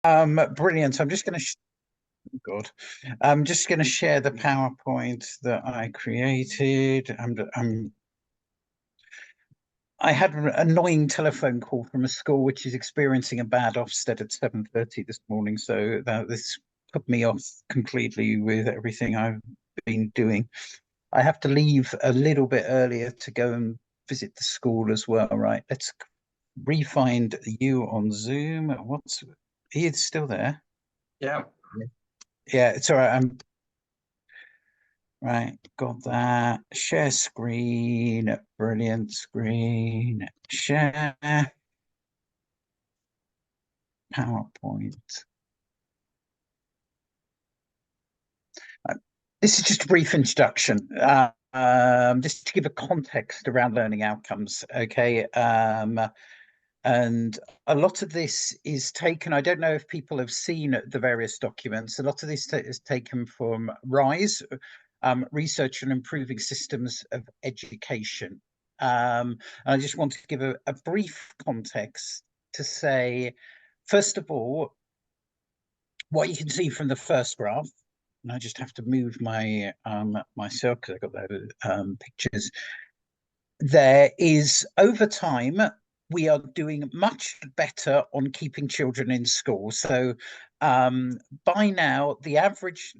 Brilliant. I'm just going to, God, I'm just going to share the PowerPoint that I created. I had an annoying telephone call from a school which is experiencing a bad Ofsted at 7:30 this morning, so this put me off completely with everything I've been doing. I have to leave a little bit earlier to go and visit the school as well. Right, let's re-find you on Zoom. What's Are you still there? Yeah. Yeah, it's all right. I'm right. Got that. Share screen. Brilliant screen. Share PowerPoint. Uh, This is just a brief introduction, just to give a context around learning outcomes. Okay. And a lot of this is taken, I don't know if people have seen the various documents, a lot of this is taken from RISE, Research on Improving Systems of Education. And I just want to give a brief context to say, first of all, what you can see from the first graph, and I just have to move my myself because I got those pictures. There is, over time, we are doing much better on keeping children in school. So by now, the average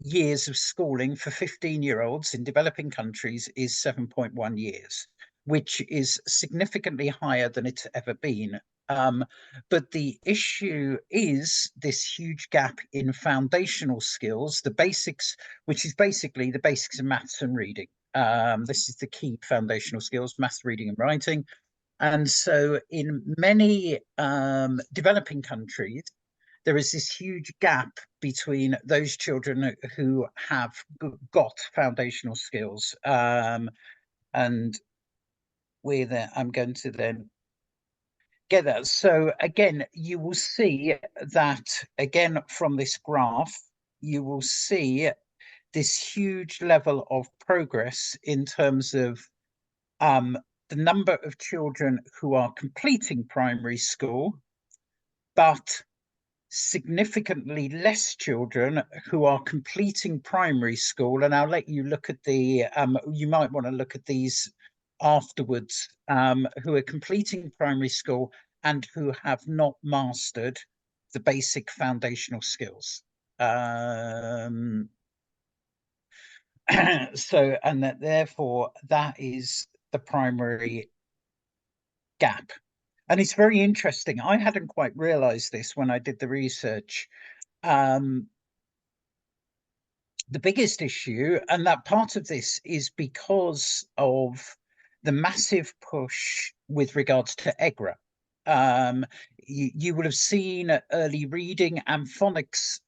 years of schooling for 15-year-olds in developing countries is 7.1 years, which is significantly higher than it's ever been. But the issue is this huge gap in foundational skills, the basics, which is basically the basics of maths and reading. This is the key foundational skills: maths, reading, and writing. And so in many developing countries, there is this huge gap between those children who have got foundational skills. And with it, I'm going to then get that. So again, you will see that, again, from this graph, you will see this huge level of progress in terms of the number of children who are completing primary school, but significantly less children who are completing primary school. And I'll let you look at the, you might want to look at these afterwards, who are completing primary school and who have not mastered the basic foundational skills. So, and that therefore that is the primary gap. And it's very interesting. I hadn't quite realized this when I did the research. The biggest issue, and that part of this is because of the massive push with regards to EGRA. You will have seen early reading and phonics.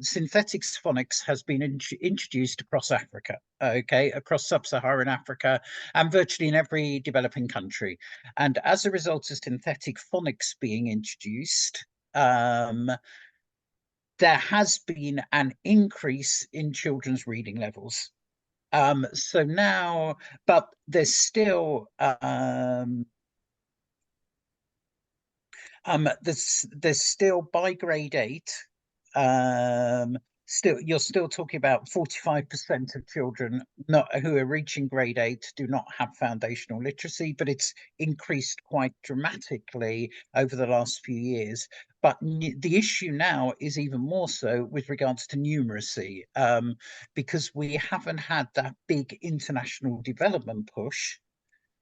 Synthetic phonics has been introduced across Africa, okay, across sub-Saharan Africa, and virtually in every developing country. And as a result of synthetic phonics being introduced, there has been an increase in children's reading levels. So now, but there's still there's still by grade 8, you're still talking about 45% of children who are reaching grade 8 do not have foundational literacy, but it's increased quite dramatically over the last few years. But the issue now is even more so with regards to numeracy, because we haven't had that big international development push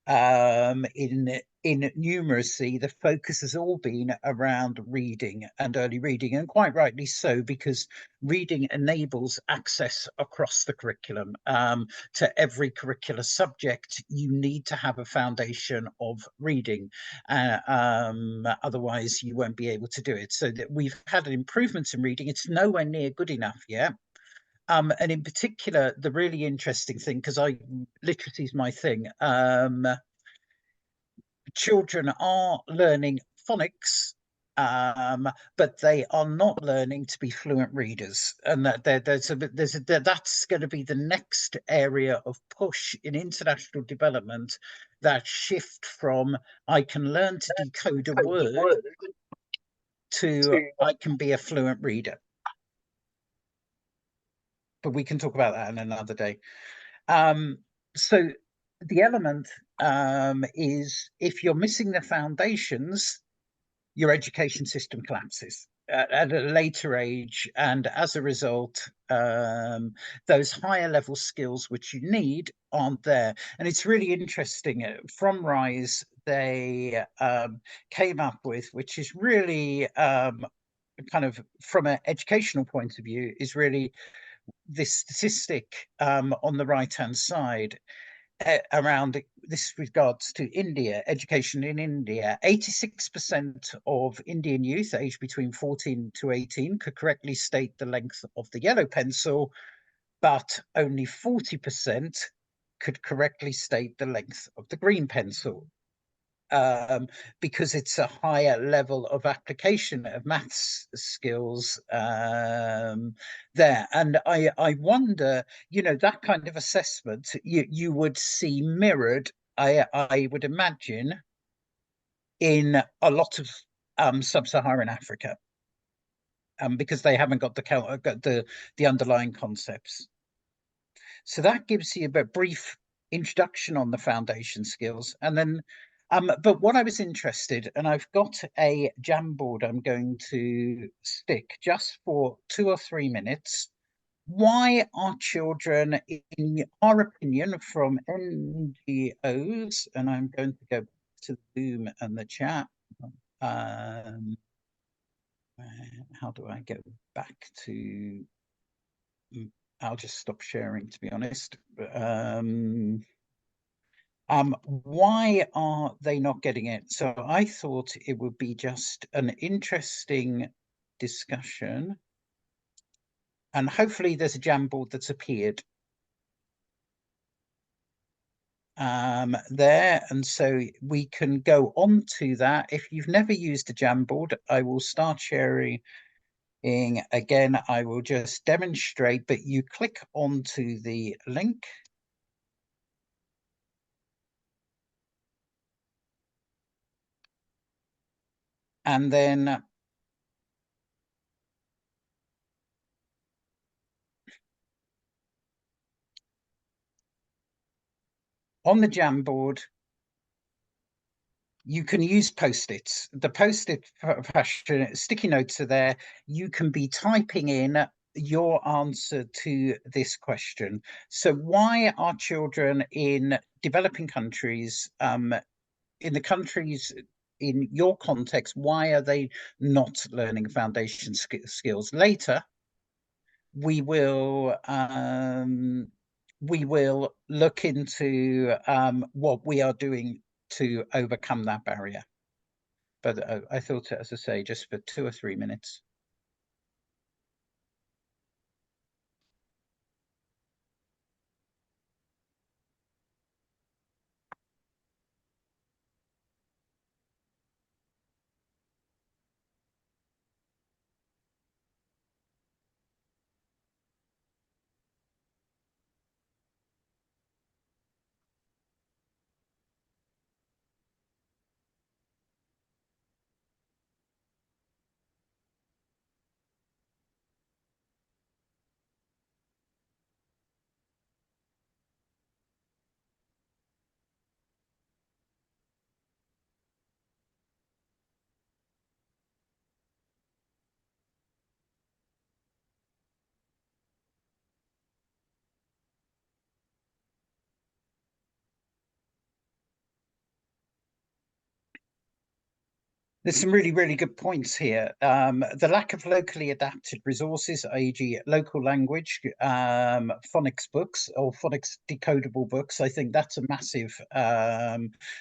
in numeracy. The focus has all been around reading and early reading, and quite rightly so, because reading enables access across the curriculum. To every curricular subject, you need to have a foundation of reading. Otherwise, you won't be able to do it. So that we've had an improvement in reading. It's nowhere near good enough yet. And in particular, the really interesting thing, because literacy is my thing, children are learning phonics, but they are not learning to be fluent readers, and that's going to be the next area of push in international development. That shift from I can learn to decode a word to I can be a fluent reader. But we can talk about that in another day. So the element is if you're missing the foundations, your education system collapses at a later age, and as a result, those higher level skills which you need aren't there. And it's really interesting. From Rise, they came up with, which is really kind of from an educational point of view, is really this statistic on the right hand side around this regards to India, education in India. 86% of Indian youth aged between 14 to 18 could correctly state the length of the yellow pencil, but only 40% could correctly state the length of the green pencil. Because it's a higher level of application of maths skills there. And I wonder, that kind of assessment you would see mirrored, I would imagine, in a lot of sub-Saharan Africa, because they haven't got the underlying concepts. So that gives you a brief introduction on the foundation skills. And then, but what I was interested, and I've got a Jamboard I'm going to stick just for 2 or 3 minutes. Why are children, in our opinion, from NGOs, and I'm going to go to Zoom and the chat. How do I go back to... I'll just stop sharing, to be honest. Why are they not getting it? So I thought it would be just an interesting discussion. And hopefully there's a Jamboard that's appeared there. And so we can go on to that. If you've never used a Jamboard, I will start sharing. Again, I will just demonstrate, but you click onto the link. And then on the Jamboard, you can use post-its. The post-it fashion, sticky notes are there. You can be typing in your answer to this question. So why are children in developing countries, in the countries in your context, why are they not learning foundation skills? Later, we will look into what we are doing to overcome that barrier. But I thought, as I say, just for 2 or 3 minutes. There's some really, really good points here. The lack of locally adapted resources, e.g. local language, phonics books or phonics decodable books. I think that's a massive,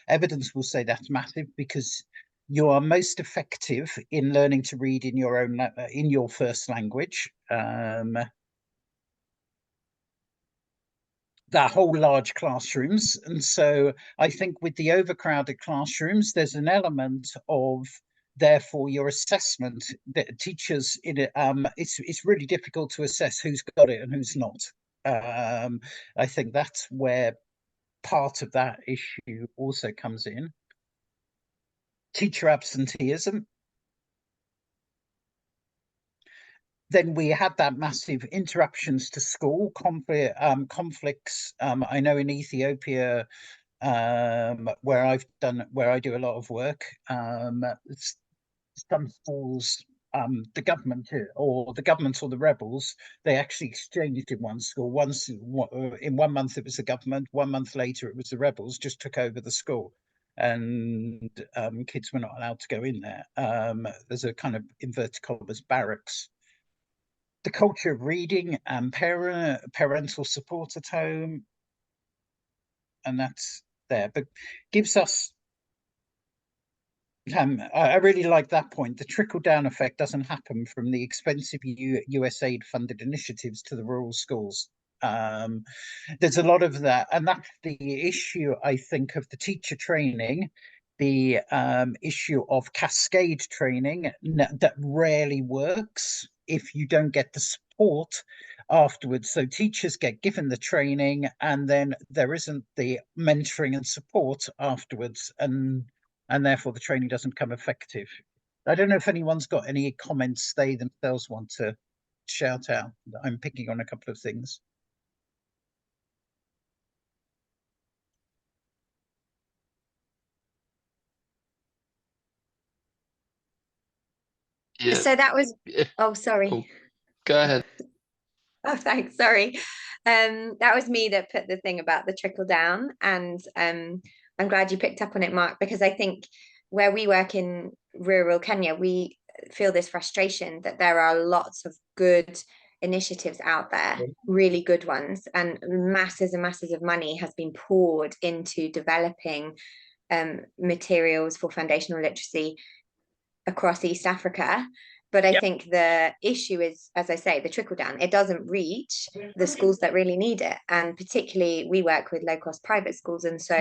evidence will say that's massive, because you are most effective in learning to read in your own, in your first language. That whole large classrooms. And so I think with the overcrowded classrooms, there's an element of, therefore, your assessment that teachers in it, it's really difficult to assess who's got it and who's not. I think that's where part of that issue also comes in. Teacher absenteeism. then we had that massive interruptions to school, conflicts. I know in Ethiopia, where I do a lot of work, some schools, the government or the rebels, they actually exchanged in one school. Once in 1 month it was the government, 1 month later it was the rebels, just took over the school, and kids were not allowed to go in there. There's a kind of inverted commas barracks. The culture of reading and parental support at home, and that's there, but gives us I really like that point. The trickle-down effect doesn't happen from the expensive USAID-funded initiatives to the rural schools. There's a lot of that, and that's the issue, I think, of the teacher training, the issue of cascade training that rarely works if you don't get the support afterwards. So teachers get given the training, and then there isn't the mentoring and support afterwards, and therefore the training doesn't come effective. I don't know if anyone's got any comments they themselves want to shout out. I'm picking on a couple of things. Yeah. So that was, oh, sorry. Oh, go ahead. Oh, thanks. Sorry. That was me that put the thing about the trickle down. And I'm glad you picked up on it, Mark, because I think where we work in rural Kenya, we feel this frustration that there are lots of good initiatives out there, really good ones, and masses and masses of money has been poured into developing materials for foundational literacy across East Africa. But I think the issue is, as I say, the trickle down. It doesn't reach the schools that really need it. And particularly, we work with low cost private schools. And so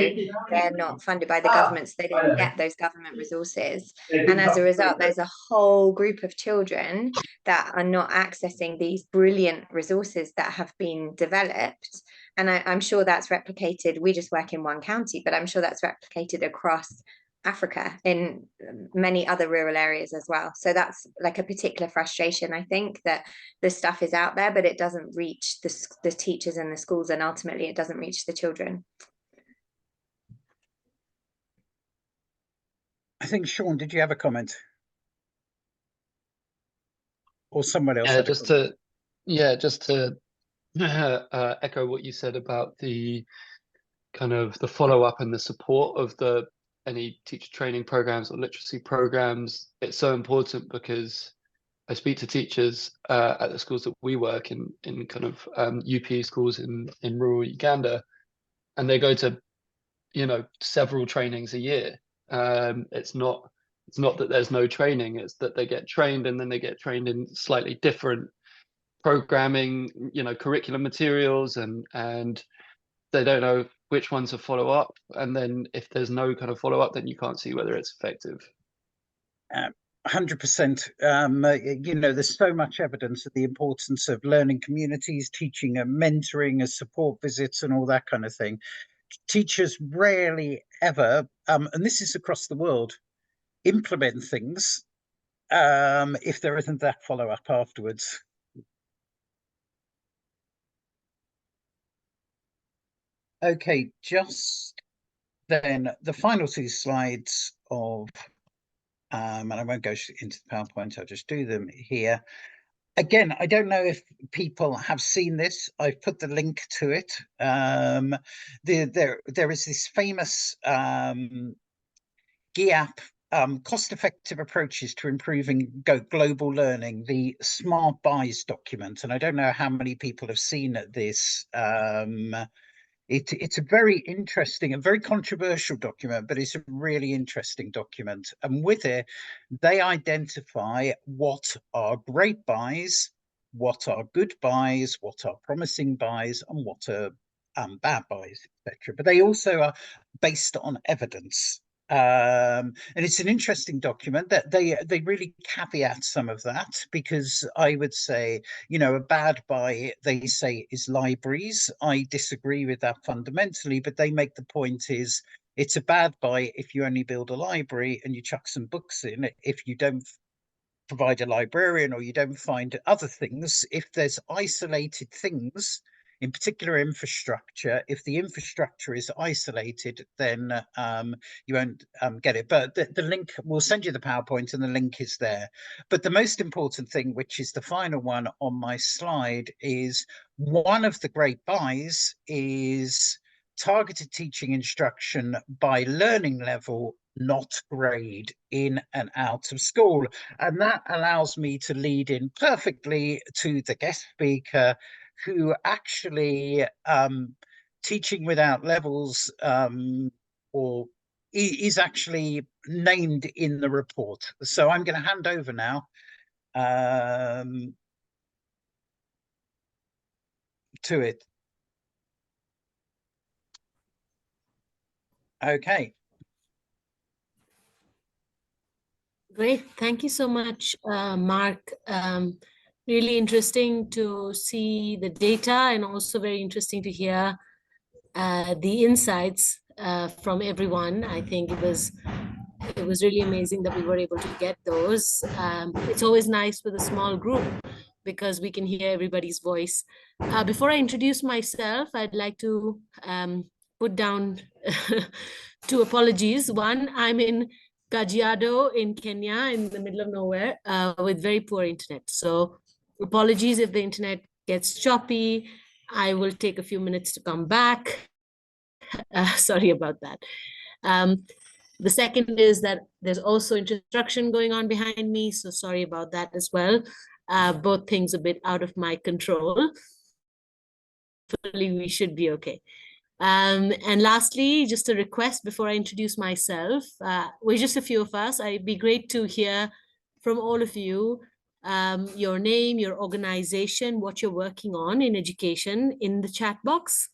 they're not funded by the government. So they don't get those government resources. And as a result, there's a whole group of children that are not accessing these brilliant resources that have been developed. And I'm sure that's replicated. We just work in one county, but I'm sure that's replicated across Africa in many other rural areas as well. So that's like a particular frustration, I think, that the stuff is out there, but it doesn't reach the teachers and the schools, and ultimately it doesn't reach the children. I think, Sean, did you have a comment? Or someone else? Just to echo what you said about the kind of the follow-up and the support of any teacher training programs or literacy programs. It's so important because I speak to teachers at the schools that we work in kind of UP schools in rural Uganda, and they go to several trainings a year. It's not that there's no training, it's that they get trained and then they get trained in slightly different programming, curriculum materials, and they don't know which ones to follow up. And then if there's no kind of follow up, then you can't see whether it's effective. 100%. There's so much evidence of the importance of learning communities, teaching and mentoring as support visits and all that kind of thing. Teachers rarely ever, and this is across the world, implement things if there isn't that follow-up afterwards. Okay, just then the final two slides of, and I won't go into the PowerPoint, I'll just do them here. Again, I don't know if people have seen this. I've put the link to it. There is this famous GIAP, cost-effective approaches to improving global learning, the Smart Buys document. And I don't know how many people have seen this. It's a very interesting and very controversial document, but it's a really interesting document. And with it, they identify what are great buys, what are good buys, what are promising buys, and what are bad buys, etc. But they also are based on evidence. And it's an interesting document that they really caveat some of that, because I would say, a bad buy, they say, is libraries. I disagree with that fundamentally, but they make the point is it's a bad buy if you only build a library and you chuck some books in. If you don't provide a librarian or you don't find other things, if there's isolated things, in particular infrastructure, if the infrastructure is isolated, then you won't get it. But the link, we'll send you the PowerPoint and the link is there. But the most important thing, which is the final one on my slide, is one of the great buys is targeted teaching instruction by learning level, not grade, in and out of school. And that allows me to lead in perfectly to the guest speaker, who actually teaching without levels or is actually named in the report. So I'm going to hand over now to it. Okay. Great. Thank you so much, Mark. Really interesting to see the data and also very interesting to hear the insights from everyone. I think it was really amazing that we were able to get those. It's always nice with a small group because we can hear everybody's voice. Before I introduce myself, I'd like to put down two apologies. One, I'm in Kajiado in Kenya, in the middle of nowhere, with very poor internet. So apologies if the internet gets choppy. I will take a few minutes to come back. Sorry about that. The second is that there's also construction going on behind me, so sorry about that as well. Both things a bit out of my control. Hopefully we should be okay. And lastly, just a request before I introduce myself. We're just a few of us. It'd be great to hear from all of you, your name, your organization, what you're working on in education in the chat box,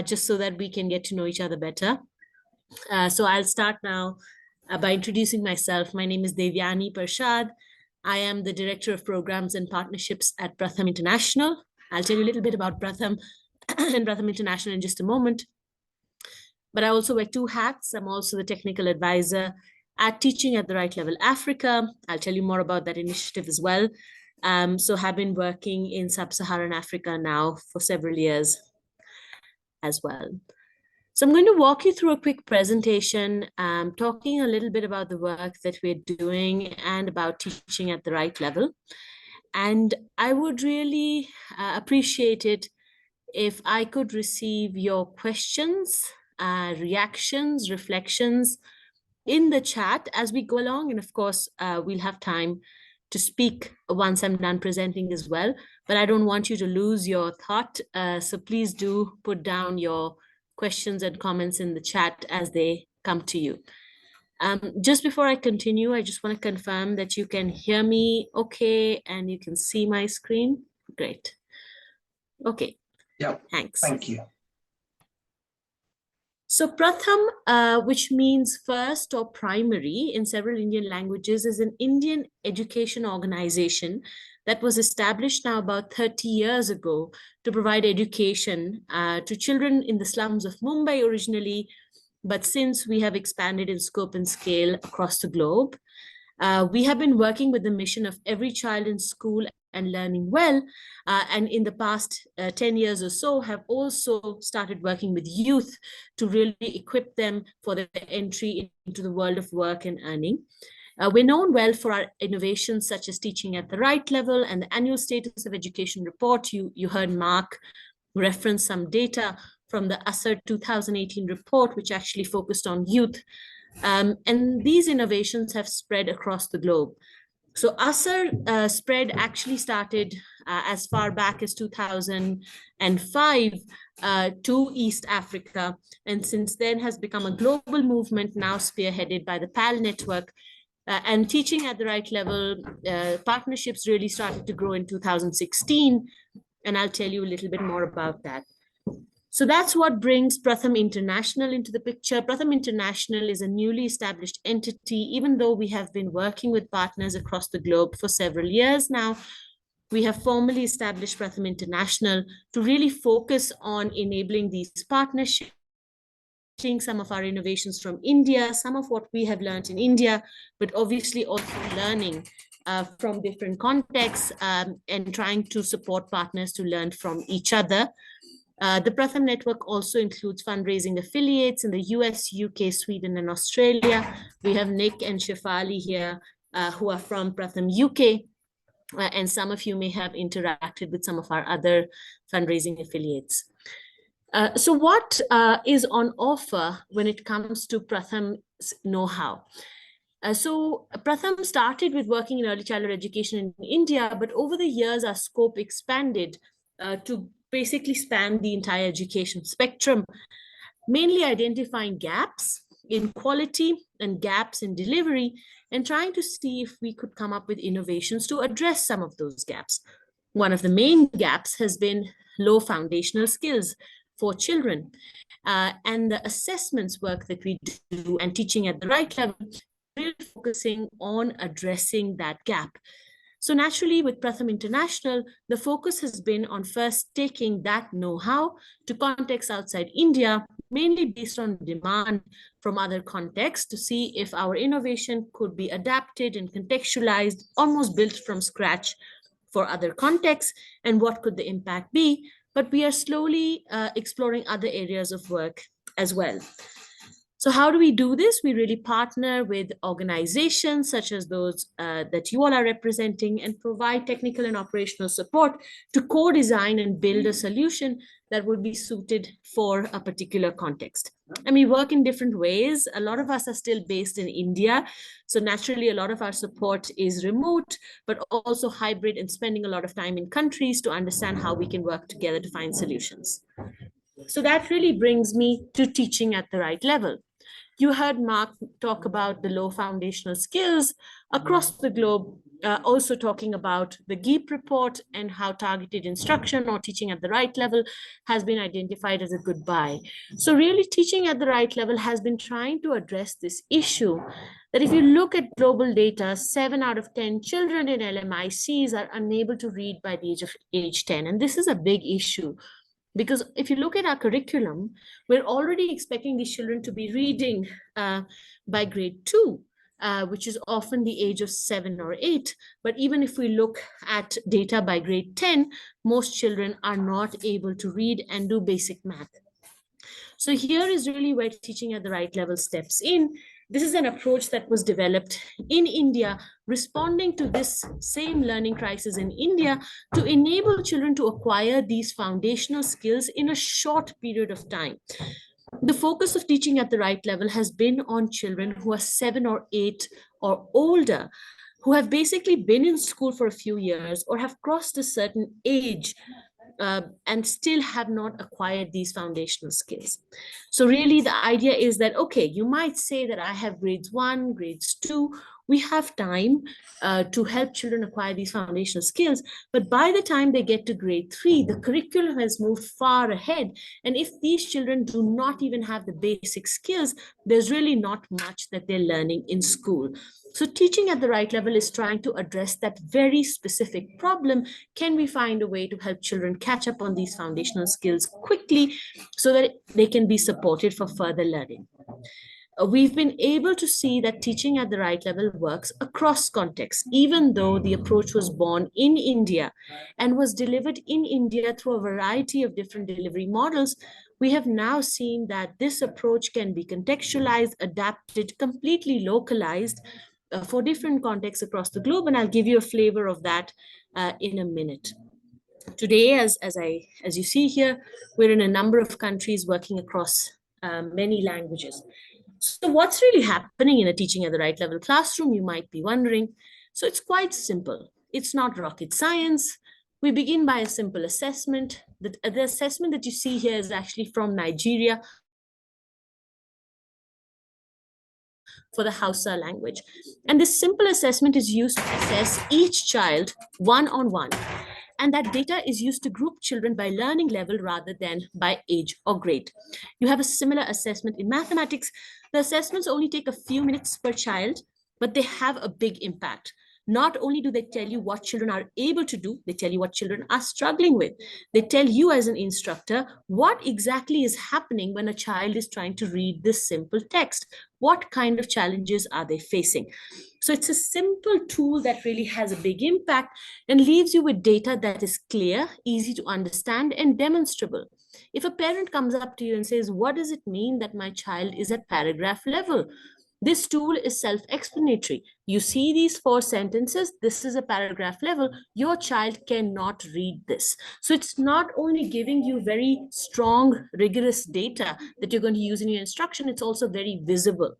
just so that we can get to know each other better. So I'll start now by introducing myself. My name is Devyani Pershad. I am the Director of Programs and Partnerships at Pratham International. I'll tell you a little bit about Pratham and Pratham International in just a moment. But I also wear two hats. I'm also the technical advisor at Teaching at the Right Level Africa. I'll tell you more about that initiative as well. So have been working in Sub-Saharan Africa now for several years as well. So I'm going to walk you through a quick presentation, talking a little bit about the work that we're doing and about teaching at the right level. And I would really appreciate it if I could receive your questions, reactions, reflections in the chat as we go along. And of course, we'll have time to speak once I'm done presenting as well. But I don't want you to lose your thought. So please do put down your questions and comments in the chat as they come to you. Just before I continue, I just want to confirm that you can hear me okay and you can see my screen. Great. Okay. Yeah. Thanks. Thank you. So Pratham, which means first or primary in several Indian languages, is an Indian education organization that was established now about 30 years ago to provide education to children in the slums of Mumbai originally, but since we have expanded in scope and scale across the globe. We have been working with the mission of every child in school and learning well, and in the past 10 years or so have also started working with youth to really equip them for their entry into the world of work and earning. We're known well for our innovations such as teaching at the right level and the annual status of education report. You heard Mark reference some data from the ASR 2018 report, which actually focused on youth. And these innovations have spread across the globe. So ASR spread actually started as far back as 2005 to East Africa, and since then has become a global movement now spearheaded by the PAL network. And teaching at the right level, partnerships really started to grow in 2016, and I'll tell you a little bit more about that. So that's what brings Pratham International into the picture. Pratham International is a newly established entity, even though we have been working with partners across the globe for several years now. We have formally established Pratham International to really focus on enabling these partnerships, some of our innovations from India, some of what we have learned in India, but obviously also learning from different contexts and trying to support partners to learn from each other. The Pratham network also includes fundraising affiliates in the US, UK, Sweden, and Australia. We have Nick and Shefali here who are from Pratham UK. And some of you may have interacted with some of our other fundraising affiliates. So what is on offer when it comes to Pratham's know-how? So Pratham started with working in early childhood education in India, but over the years, our scope expanded to basically span the entire education spectrum, mainly identifying gaps in quality and gaps in delivery, and trying to see if we could come up with innovations to address some of those gaps. One of the main gaps has been low foundational skills for children. And the assessments work that we do and teaching at the right level, really focusing on addressing that gap. So naturally, with Pratham International, the focus has been on first taking that know-how to contexts outside India, mainly based on demand from other contexts, to see if our innovation could be adapted and contextualized, almost built from scratch for other contexts, and what could the impact be. But we are slowly exploring other areas of work as well. So how do we do this? We really partner with organizations such as those that you all are representing and provide technical and operational support to co-design and build a solution that would be suited for a particular context. And we work in different ways. A lot of us are still based in India. So naturally, a lot of our support is remote, but also hybrid and spending a lot of time in countries to understand how we can work together to find solutions. So that really brings me to teaching at the right level. You heard Mark talk about the low foundational skills across the globe, also talking about the GEEP report and how targeted instruction or teaching at the right level has been identified as a good buy. So really teaching at the right level has been trying to address this issue that if you look at global data, 7 out of 10 children in LMICs are unable to read by the age 10. And this is a big issue. Because if you look at our curriculum, we're already expecting these children to be reading by grade 2, which is often the age of 7 or 8. But even if we look at data by grade 10, most children are not able to read and do basic math. So here is really where teaching at the right level steps in. This is an approach that was developed in India, responding to this same learning crisis in India to enable children to acquire these foundational skills in a short period of time. The focus of teaching at the right level has been on children who are 7 or 8 or older, who have basically been in school for a few years or have crossed a certain age and still have not acquired these foundational skills. So really the idea is that, okay, you might say that I have grades 1, grades 2, we have time to help children acquire these foundational skills. But by the time they get to grade 3, the curriculum has moved far ahead. And if these children do not even have the basic skills, there's really not much that they're learning in school. So teaching at the right level is trying to address that very specific problem. Can we find a way to help children catch up on these foundational skills quickly so that they can be supported for further learning? We've been able to see that teaching at the right level works across contexts, even though the approach was born in India and was delivered in India through a variety of different delivery models. We have now seen that this approach can be contextualized, adapted, completely localized for different contexts across the globe. And I'll give you a flavor of that in a minute. Today, as you see here, we're in a number of countries working across many languages. So what's really happening in a teaching at the right level classroom, you might be wondering. So it's quite simple. It's not rocket science. We begin by a simple assessment. The assessment that you see here is actually from Nigeria for the Hausa language. And this simple assessment is used to assess each child one-on-one. And that data is used to group children by learning level rather than by age or grade. You have a similar assessment in mathematics. The assessments only take a few minutes per child, but they have a big impact. Not only do they tell you what children are able to do, they tell you what children are struggling with. They tell you as an instructor what exactly is happening when a child is trying to read this simple text. What kind of challenges are they facing? So it's a simple tool that really has a big impact and leaves you with data that is clear, easy to understand, and demonstrable. If a parent comes up to you and says, what does it mean that my child is at paragraph level? This tool is self-explanatory. You see these 4 sentences, this is a paragraph level, your child cannot read this. So it's not only giving you very strong, rigorous data that you're going to use in your instruction, it's also very visible.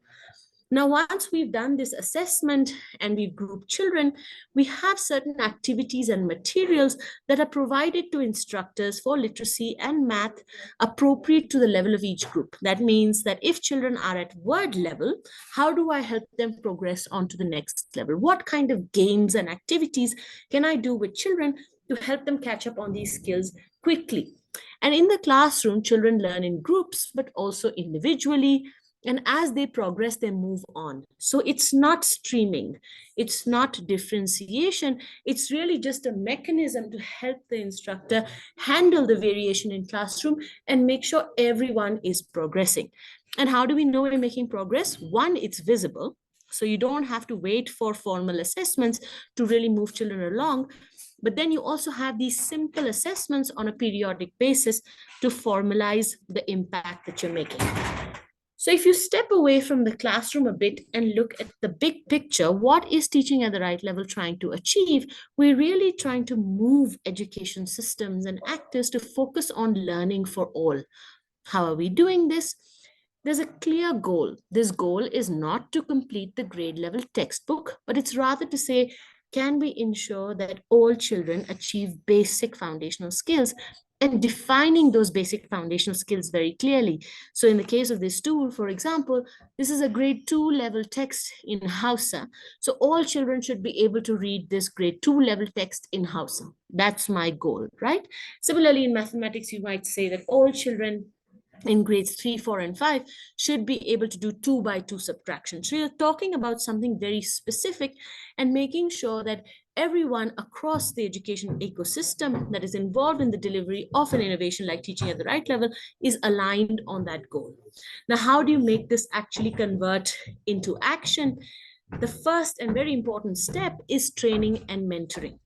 Now, once we've done this assessment and we've grouped children, we have certain activities and materials that are provided to instructors for literacy and math appropriate to the level of each group. That means that if children are at word level, how do I help them progress on to the next level? What kind of games and activities can I do with children to help them catch up on these skills quickly? And in the classroom, children learn in groups, but also individually. And as they progress, they move on. So it's not streaming, it's not differentiation, it's really just a mechanism to help the instructor handle the variation in classroom and make sure everyone is progressing. And how do we know we're making progress? One, it's visible. So you don't have to wait for formal assessments to really move children along. But then you also have these simple assessments on a periodic basis to formalize the impact that you're making. So if you step away from the classroom a bit and look at the big picture, what is teaching at the right level trying to achieve? We're really trying to move education systems and actors to focus on learning for all. How are we doing this? There's a clear goal. This goal is not to complete the grade level textbook, but it's rather to say, can we ensure that all children achieve basic foundational skills? And defining those basic foundational skills very clearly. So in the case of this tool, for example, this is a grade 2 level text in Hausa. So all children should be able to read this grade 2 level text in Hausa. That's my goal, right? Similarly, in mathematics, you might say that all children in grades 3, 4, and 5 should be able to do 2 by 2 subtraction. So you're talking about something very specific and making sure that everyone across the education ecosystem that is involved in the delivery of an innovation like teaching at the right level is aligned on that goal. Now, how do you make this actually convert into action? The first and very important step is training and mentoring.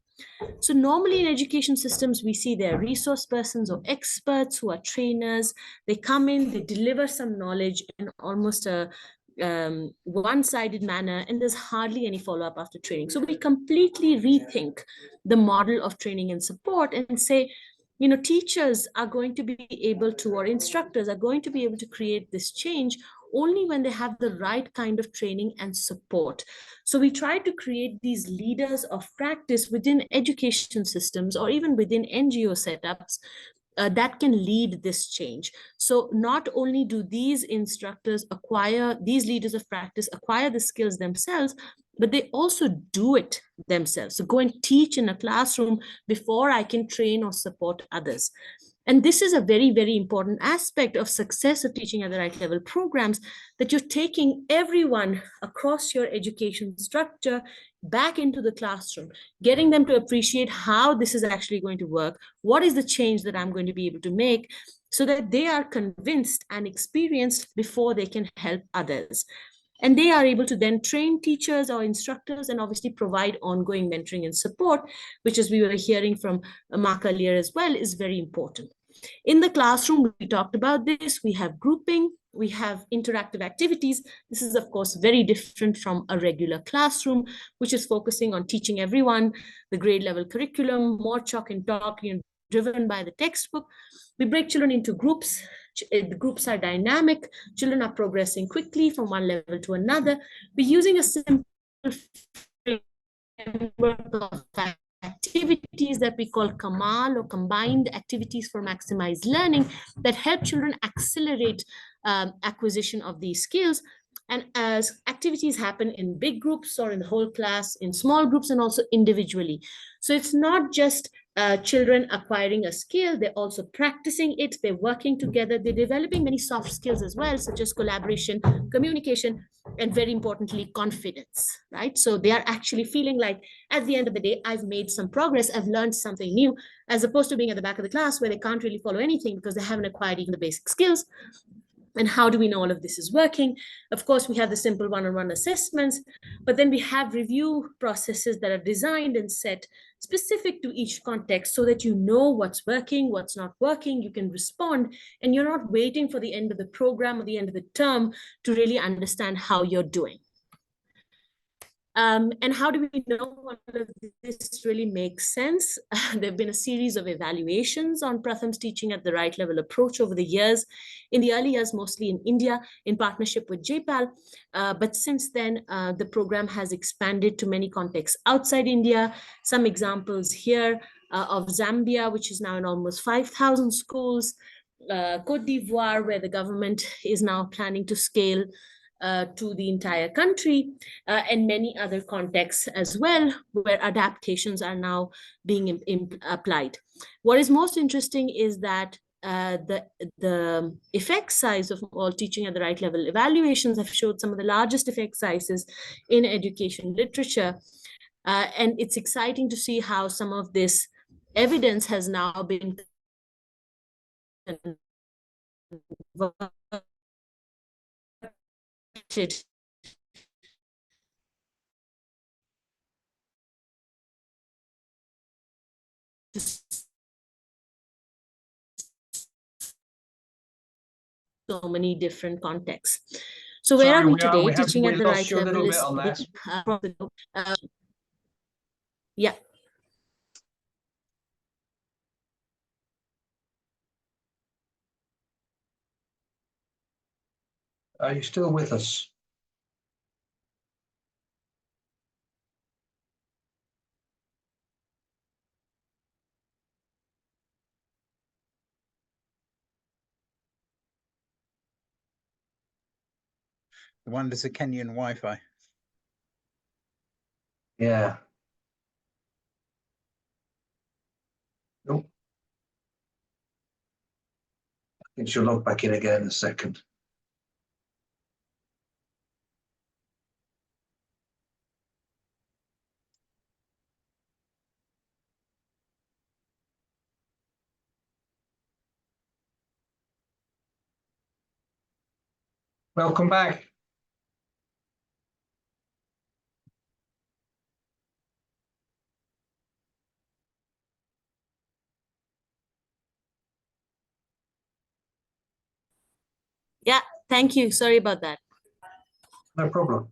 So normally in education systems, we see there are resource persons or experts who are trainers. They come in, they deliver some knowledge in almost a one-sided manner, and there's hardly any follow-up after training. So we completely rethink the model of training and support and say, you know, teachers are going to be able to, or instructors are going to be able to create this change only when they have the right kind of training and support. So we try to create these leaders of practice within education systems or even within NGO setups that can lead this change. So not only do these instructors acquire, these leaders of practice acquire the skills themselves, but they also do it themselves. So go and teach in a classroom before I can train or support others. And this is a very, very important aspect of success of teaching at the right level programs, that you're taking everyone across your education structure back into the classroom, getting them to appreciate how this is actually going to work, what is the change that I'm going to be able to make, so that they are convinced and experienced before they can help others. And they are able to then train teachers or instructors and obviously provide ongoing mentoring and support, which, as we were hearing from Mark earlier as well, is very important. In the classroom, we talked about this. We have grouping, we have interactive activities. This is, of course, very different from a regular classroom, which is focusing on teaching everyone the grade level curriculum, more chalk and talk, driven by the textbook. We break children into groups. The groups are dynamic. Children are progressing quickly from one level to another. We're using a simple framework of activities that we call CAMAL, or combined activities for maximized learning, that help children accelerate acquisition of these skills. And as activities happen in big groups or in the whole class, in small groups, and also individually. So it's not just children acquiring a skill, they're also practicing it, they're working together, they're developing many soft skills as well, such as collaboration, communication, and very importantly, confidence, right? So they are actually feeling like at the end of the day, I've made some progress, I've learned something new, as opposed to being at the back of the class where they can't really follow anything because they haven't acquired even the basic skills. And how do we know all of this is working? Of course, we have the simple one-on-one assessments, but then we have review processes that are designed and set specific to each context so that you know what's working, what's not working, you can respond, and you're not waiting for the end of the program or the end of the term to really understand how you're doing. And how do we know all of this really makes sense? There have been a series of evaluations on Pratham's teaching at the right level approach over the years. In the early years, mostly in India, in partnership with JPAL. But since then, the program has expanded to many contexts outside India. Some examples here of Zambia, which is now in almost 5,000 schools. Côte d'Ivoire, where the government is now planning to scale to the entire country, and many other contexts as well, where adaptations are now being applied. What is most interesting is that the effect size of all teaching at the right level evaluations have showed some of the largest effect sizes in education literature. And it's exciting to see how some of this evidence has now been so many different contexts. So where are we today? Teaching at the right level is yeah. Are you still with us? The wonders of Kenyan Wi-Fi. Yeah. Nope. I think she'll log back in again in a second. Welcome back. Yeah, thank you. Sorry about that. No problem.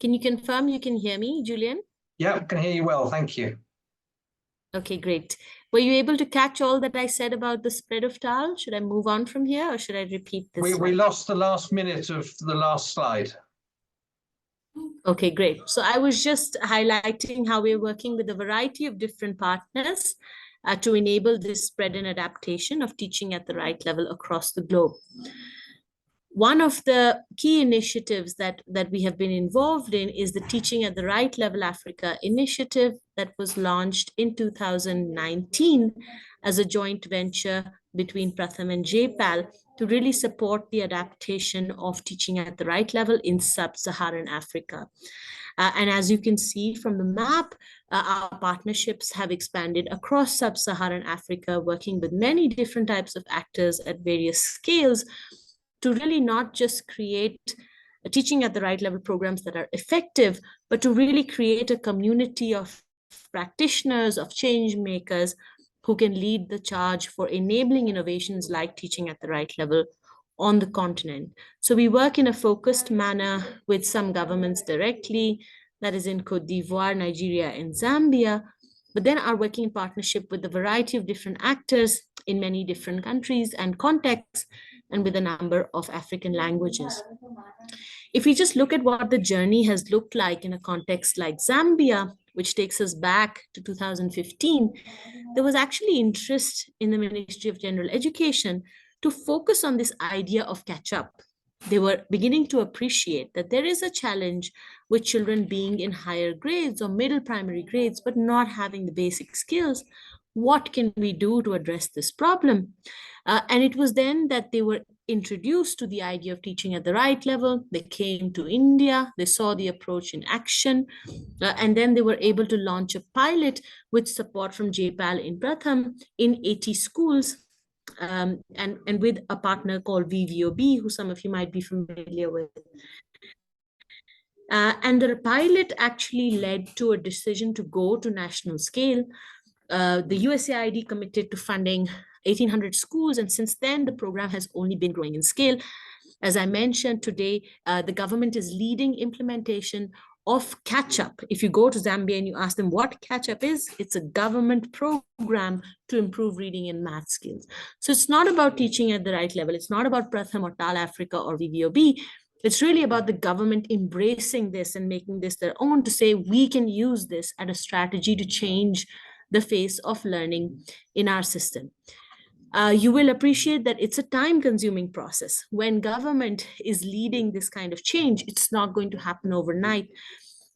Can you confirm you can hear me, Julian? Yeah, I can hear you well. Thank you. Okay, great. Were you able to catch all that I said about the spread of tile? Should I move on from here or should I repeat this? We lost the last minute of the last slide. Okay, great. So I was just highlighting how we're working with a variety of different partners to enable this spread and adaptation of teaching at the right level across the globe. One of the key initiatives that we have been involved in is the Teaching at the Right Level Africa initiative that was launched in 2019 as a joint venture between Pratham and JPAL to really support the adaptation of teaching at the right level in sub-Saharan Africa. And as you can see from the map, our partnerships have expanded across sub-Saharan Africa, working with many different types of actors at various scales to really not just create teaching at the right level programs that are effective, but to really create a community of practitioners, of change makers who can lead the charge for enabling innovations like teaching at the right level on the continent. So we work in a focused manner with some governments directly, that is in Côte d'Ivoire, Nigeria, and Zambia, but then are working in partnership with a variety of different actors in many different countries and contexts, and with a number of African languages. If we just look at what the journey has looked like in a context like Zambia, which takes us back to 2015, there was actually interest in the Ministry of General Education to focus on this idea of catch up. They were beginning to appreciate that there is a challenge with children being in higher grades or middle primary grades, but not having the basic skills. What can we do to address this problem? And it was then that they were introduced to the idea of teaching at the right level. They came to India, they saw the approach in action, and then they were able to launch a pilot with support from JPAL in Pratham in 80 schools, and with a partner called VVOB, who some of you might be familiar with. And the pilot actually led to a decision to go to national scale. The USAID committed to funding 1,800 schools, and since then the program has only been growing in scale. As I mentioned today, the government is leading implementation of catch-up. If you go to Zambia and you ask them what catch-up is, it's a government program to improve reading and math skills. So it's not about teaching at the right level. It's not about Pratham or TAL Africa or VVOB. It's really about the government embracing this and making this their own, to say we can use this as a strategy to change the face of learning in our system. You will appreciate that it's a time-consuming process. When government is leading this kind of change, it's not going to happen overnight.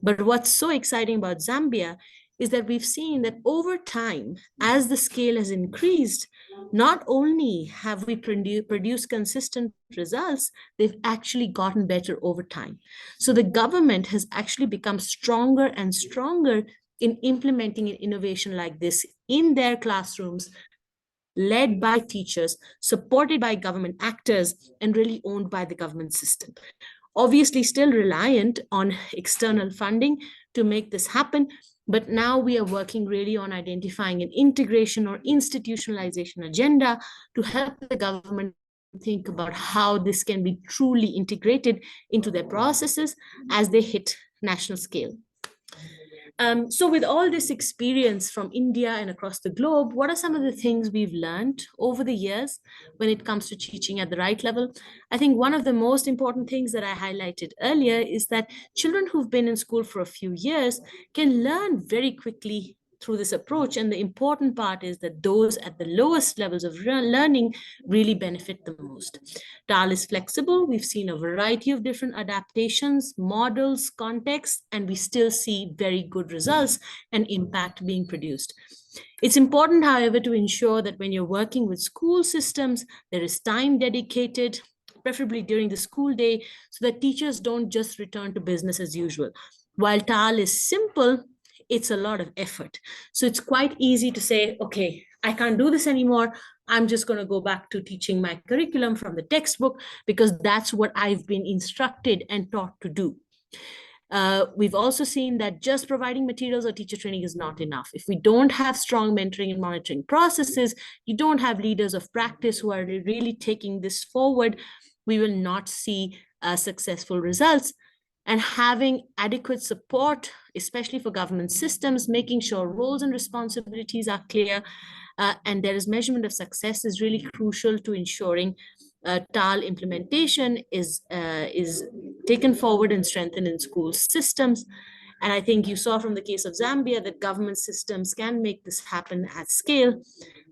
But what's so exciting about Zambia is that we've seen that over time, as the scale has increased, not only have we produced consistent results, they've actually gotten better over time. So the government has actually become stronger and stronger in implementing an innovation like this in their classrooms, led by teachers, supported by government actors, and really owned by the government system. Obviously still reliant on external funding to make this happen, but now we are working really on identifying an integration or institutionalization agenda to help the government think about how this can be truly integrated into their processes as they hit national scale. So with all this experience from India and across the globe, what are some of the things we've learned over the years when it comes to teaching at the right level? I think one of the most important things that I highlighted earlier is that children who've been in school for a few years can learn very quickly through this approach. And the important part is that those at the lowest levels of learning really benefit the most. TAL is flexible. We've seen a variety of different adaptations, models, contexts, and we still see very good results and impact being produced. It's important, however, to ensure that when you're working with school systems, there is time dedicated, preferably during the school day, so that teachers don't just return to business as usual. While TAL is simple, it's a lot of effort. So it's quite easy to say, okay, I can't do this anymore. I'm just going to go back to teaching my curriculum from the textbook because that's what I've been instructed and taught to do. We've also seen that just providing materials or teacher training is not enough. If we don't have strong mentoring and monitoring processes, you don't have leaders of practice who are really taking this forward, we will not see successful results. And having adequate support, especially for government systems, making sure roles and responsibilities are clear, and there is measurement of success is really crucial to ensuring TAL implementation is taken forward and strengthened in school systems. And I think you saw from the case of Zambia that government systems can make this happen at scale.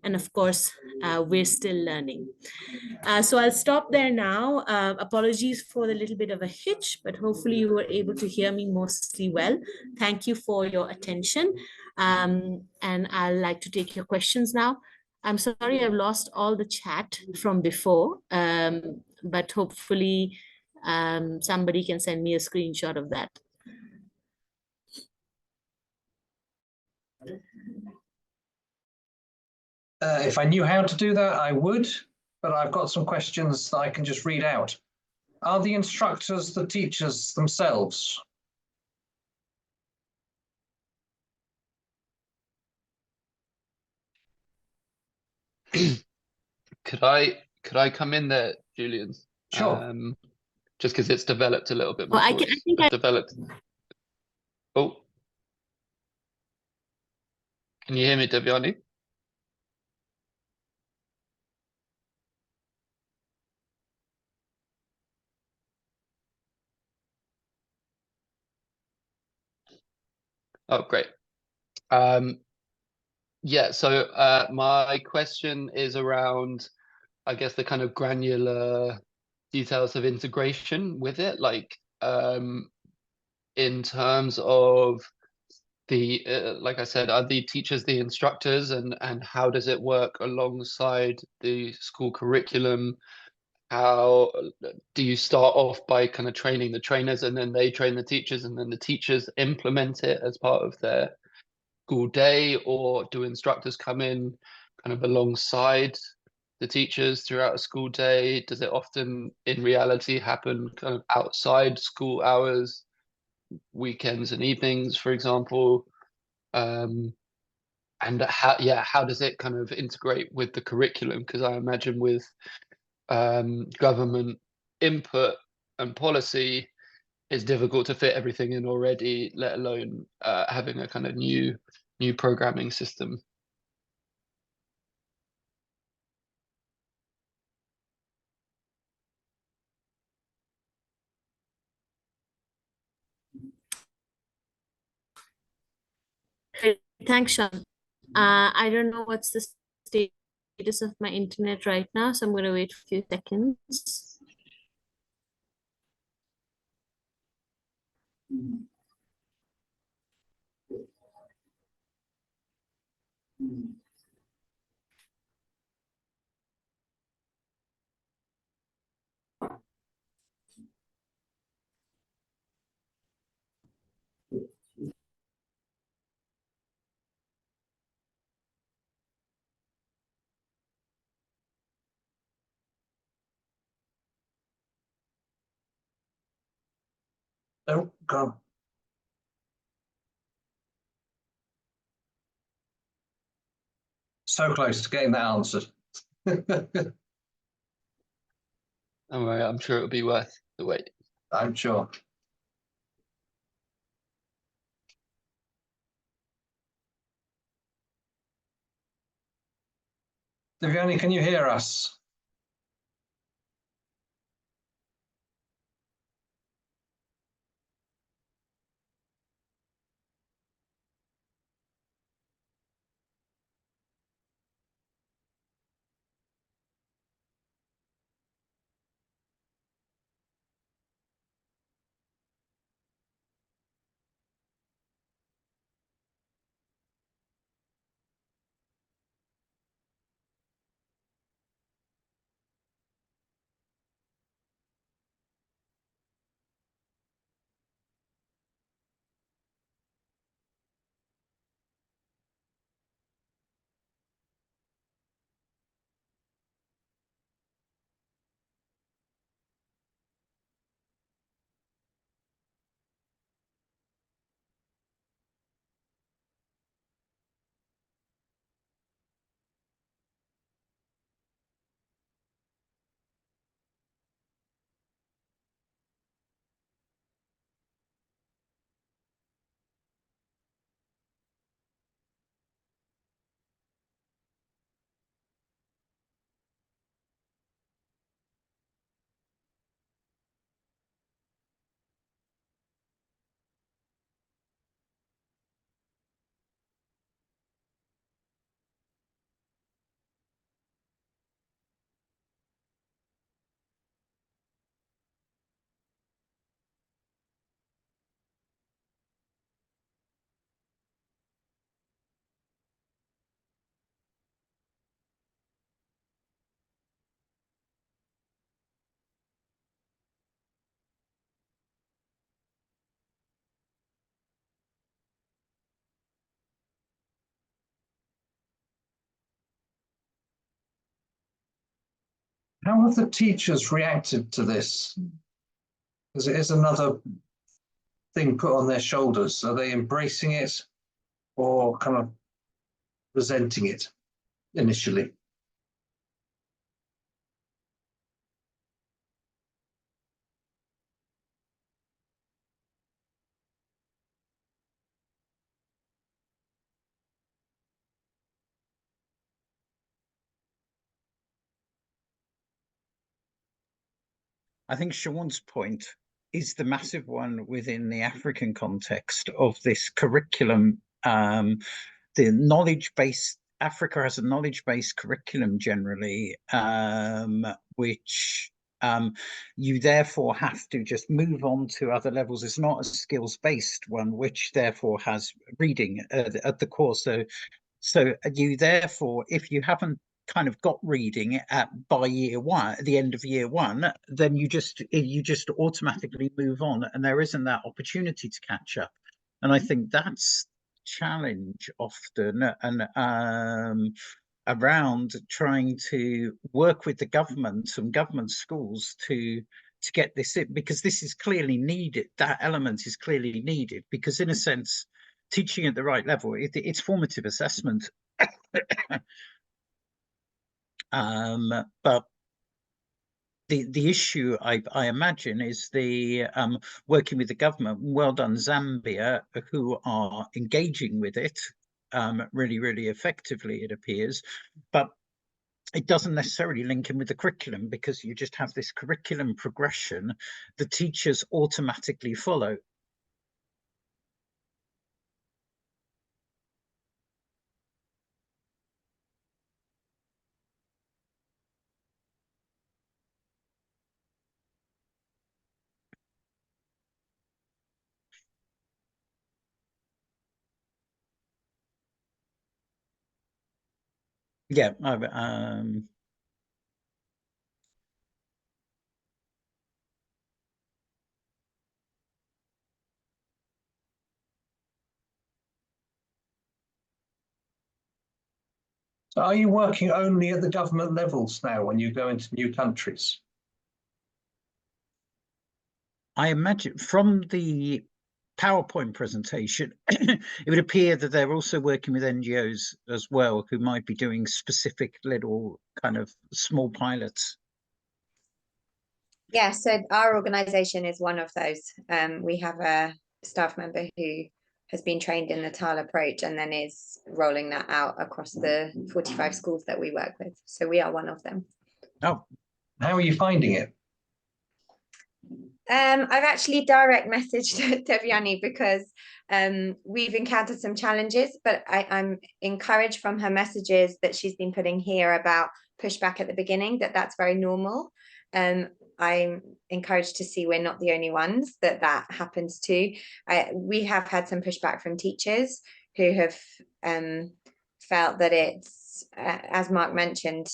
And of course, we're still learning. So I'll stop there now. Apologies for the little bit of a hitch, but hopefully you were able to hear me mostly well. Thank you for your attention. And I'd like to take your questions now. I'm sorry I've lost all the chat from before, but hopefully somebody can send me a screenshot of that. If I knew how to do that, I would, but I've got some questions that I can just read out. Are the instructors the teachers themselves? Could I come in there, Julian? Sure. Just because it's developed a little bit more. Well, I think developed. Oh, can you hear me, Devyani? Oh, great. Yeah, so my question is around I guess the kind of granular details of integration with it, like in terms of the like I said, are the teachers the instructors, and how does it work alongside the school curriculum? How do you start off by kind of training the trainers, and then they train the teachers, and then the teachers implement it as part of their school day, or do instructors come in kind of alongside the teachers throughout a school day? Does it often in reality happen kind of outside school hours, weekends and evenings, for example? And how does it kind of integrate with the curriculum? Because I imagine with government input and policy, it's difficult to fit everything in already, let alone having a kind of new programming system. Great. Thanks, Sean. I don't know what's the status of my internet right now, so I'm going to wait a few seconds. Oh, God. So close to getting that answered. All right, I'm sure it'll be worth the wait. I'm sure. Devyani, can you hear us? How have the teachers reacted to this? Because it is another thing put on their shoulders. Are they embracing it or kind of resenting it initially? I think Sean's point is the massive one within the African context of this curriculum, the knowledge-based Africa has a knowledge-based curriculum generally, which you therefore have to just move on to other levels. It's not a skills-based one, which therefore has reading at the core. So you therefore, if you haven't kind of got reading by year one, at the end of year one, then you just automatically move on, and there isn't that opportunity to catch up. And I think that's challenge often, and around trying to work with the government and government schools to get this in, because this is clearly needed. That element is clearly needed, because in a sense, teaching at the right level, it's formative assessment. But the issue I imagine is the working with the government. Well done, Zambia, who are engaging with it really effectively, it appears, but it doesn't necessarily link in with the curriculum, because you just have this curriculum progression the teachers automatically follow. Yeah, So are you working only at the government levels now when you go into new countries? I imagine from the PowerPoint presentation, it would appear that they're also working with NGOs as well, who might be doing specific little kind of small pilots. Yeah, so our organisation is one of those. We have a staff member who has been trained in the TAL approach and then is rolling that out across the 45 schools that we work with. So we are one of them. Oh, how are you finding it? I've actually direct messaged Devyani because we've encountered some challenges, but I'm encouraged from her messages that she's been putting here about pushback at the beginning, that's very normal. I'm encouraged to see we're not the only ones that happens to. We have had some pushback from teachers who have felt that it's, as Mark mentioned,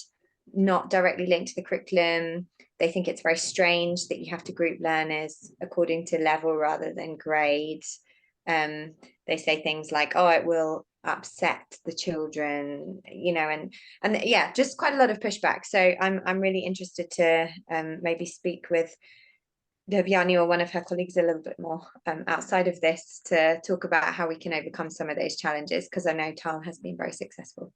not directly linked to the curriculum. They think it's very strange that you have to group learners according to level rather than grade. They say things like, oh, it will upset the children, you know, and yeah, just quite a lot of pushback. So I'm really interested to maybe speak with Devyani or one of her colleagues a little bit more outside of this to talk about how we can overcome some of those challenges, because I know TAL has been very successful.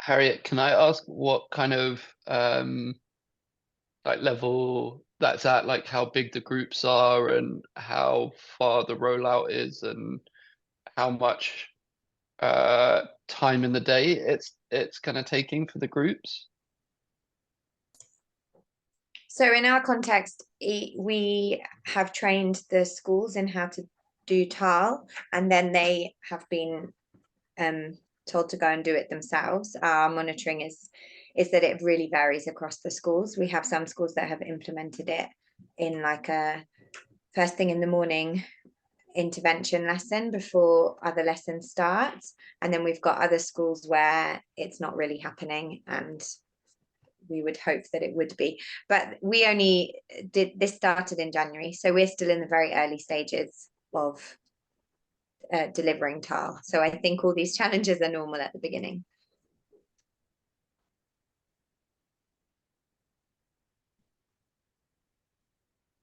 Harriet, can I ask what kind of like level that's at, like how big the groups are and how far the rollout is and how much time in the day it's kind of taking for the groups? So in our context, we have trained the schools in how to do TAL, and then they have been told to go and do it themselves. Our monitoring is that it really varies across the schools. We have some schools that have implemented it in like a first thing in the morning intervention lesson before other lessons start, and then we've got other schools where it's not really happening, and we would hope that it would be. But we only did this, started in January, so we're still in the very early stages of delivering TAL. So I think all these challenges are normal at the beginning.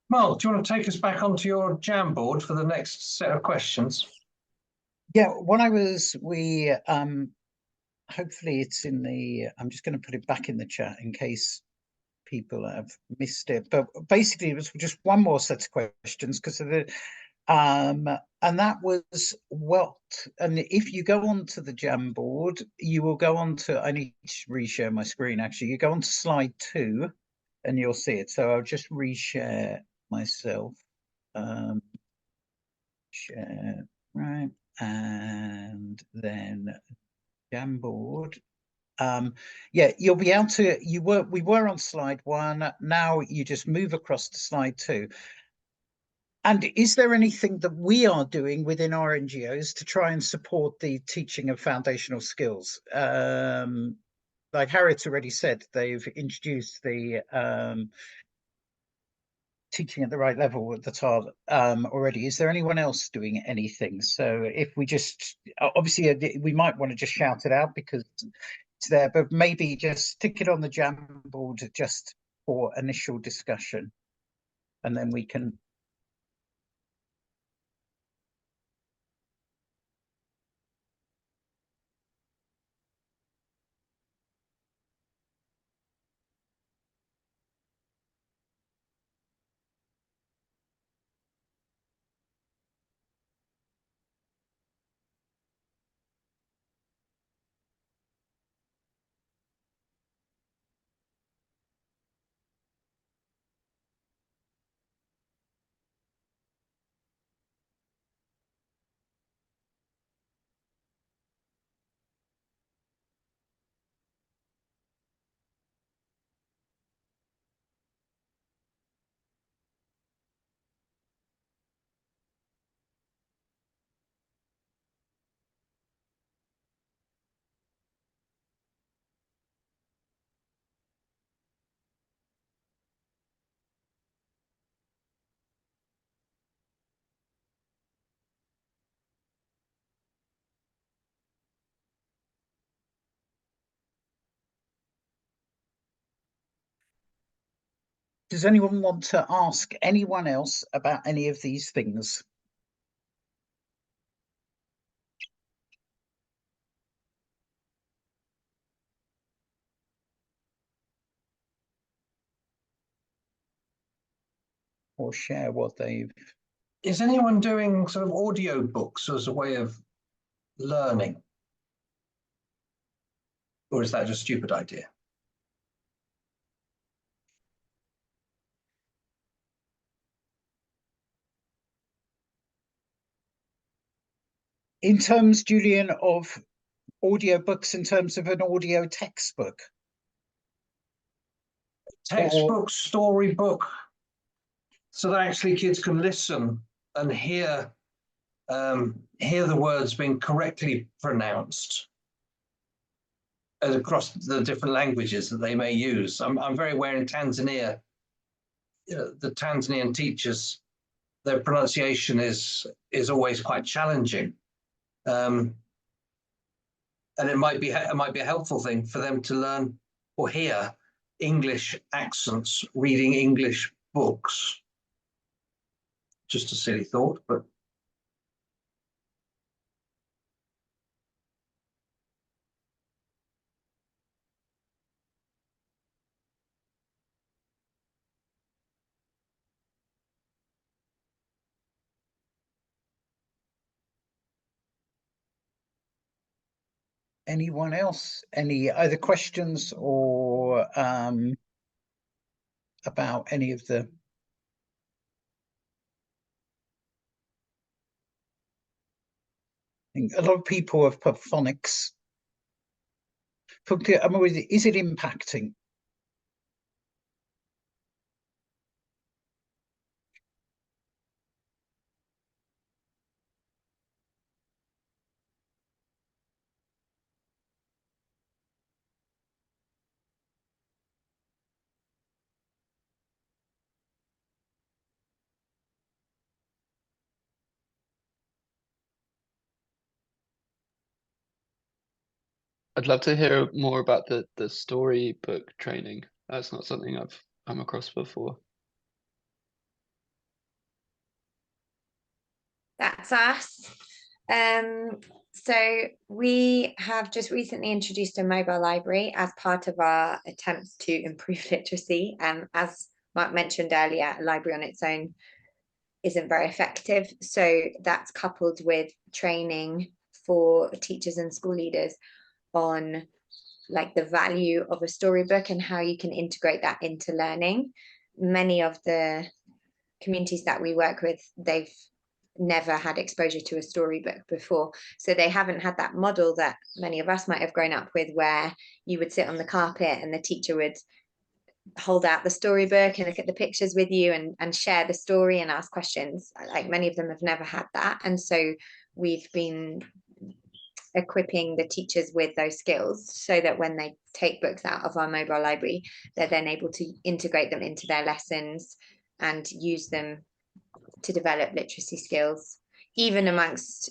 Mark, do you want to take us back onto your Jamboard for the next set of questions? yeah, when hopefully it's in the, I'm just going to put it back in the chat in case people have missed it, but basically it was just one more set of questions because of the and that was what, and if you go onto the Jamboard, you will go on to, I need to reshare my screen actually, you go on to slide 2 and you'll see it. So I'll just reshare myself, Share, right, and then Jamboard. Yeah, you'll be able to, we were on slide 1, now you just move across to slide 2. And is there anything that we are doing within our NGOs to try and support the teaching of foundational skills? Like Harriet already said, they've introduced the teaching at the right level at the top already. Is there anyone else doing anything? So if we just, obviously we might want to just shout it out because it's there, but maybe just stick it on the Jamboard just for initial discussion, and then we can. Does anyone want to ask anyone else about any of these things? Or share what they've... Is anyone doing sort of audio books as a way of learning? Or is that just a stupid idea? In terms, Julian, of audiobooks, in terms of an audio textbook? Textbook, storybook, so that actually kids can listen and hear the words being correctly pronounced across the different languages that they may use. I'm very aware in Tanzania, the Tanzanian teachers, their pronunciation is always quite challenging, and it might be a helpful thing for them to learn or hear English accents reading English books. Just a silly thought, but anyone else? Any either questions or about any of the... A lot of people have put phonics. I mean, is it impacting? I'd love to hear more about the storybook training. That's not something I've come across before. That's us. So we have just recently introduced a mobile library as part of our attempts to improve literacy. As Mark mentioned earlier, a library on its own isn't very effective. So that's coupled with training for teachers and school leaders on like the value of a storybook and how you can integrate that into learning. Many of the communities that we work with, they've never had exposure to a storybook before. So they haven't had that model that many of us might have grown up with, where you would sit on the carpet and the teacher would hold out the storybook and look at the pictures with you and share the story and ask questions. Like, many of them have never had that. And so we've been equipping the teachers with those skills so that when they take books out of our mobile library, they're then able to integrate them into their lessons and use them to develop literacy skills, even amongst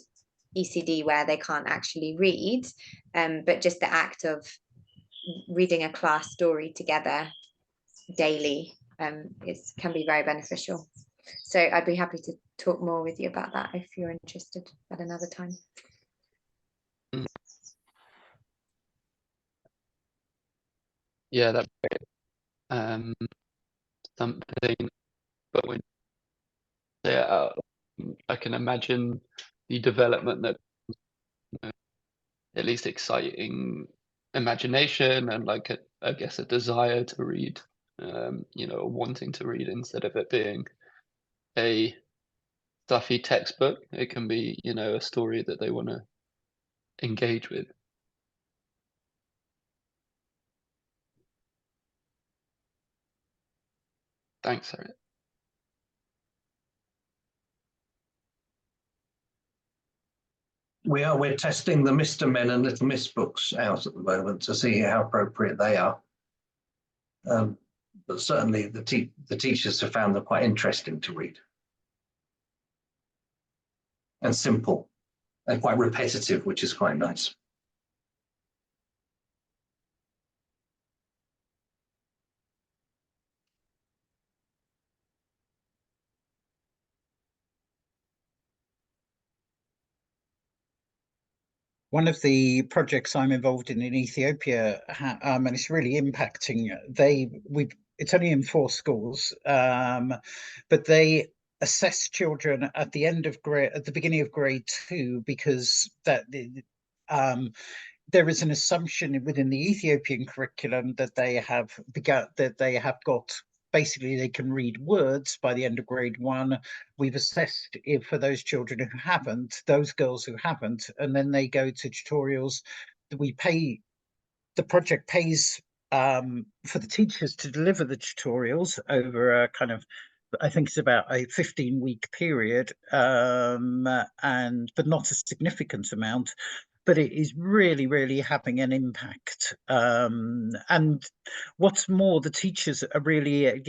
ECD where they can't actually read, but just the act of reading a class story together daily can be very beneficial. So I'd be happy to talk more with you about that if you're interested at another time. Yeah, that's something, but when I can imagine the development that, you know, at least exciting imagination and like I guess a desire to read, you know, wanting to read instead of it being a stuffy textbook. It can be, you know, a story that they want to engage with. Thanks, Harriet. We're testing the Mr. Men and Little Miss books out at the moment to see how appropriate they are. But certainly the teachers have found them quite interesting to read. And simple and quite repetitive, which is quite nice. One of the projects I'm involved in Ethiopia, and it's really impacting. It's only in 4 schools, but they assess children at the end of at the beginning of grade 2, because there is an assumption within the Ethiopian curriculum that they have got. Basically, they can read words by the end of grade 1. We've assessed it for those children who haven't, those girls who haven't, and then they go to tutorials. The project pays for the teachers to deliver the tutorials over a kind of, I think it's about a 15-week period, but not a significant amount. But it is really, really having an impact. And what's more, the teachers are really,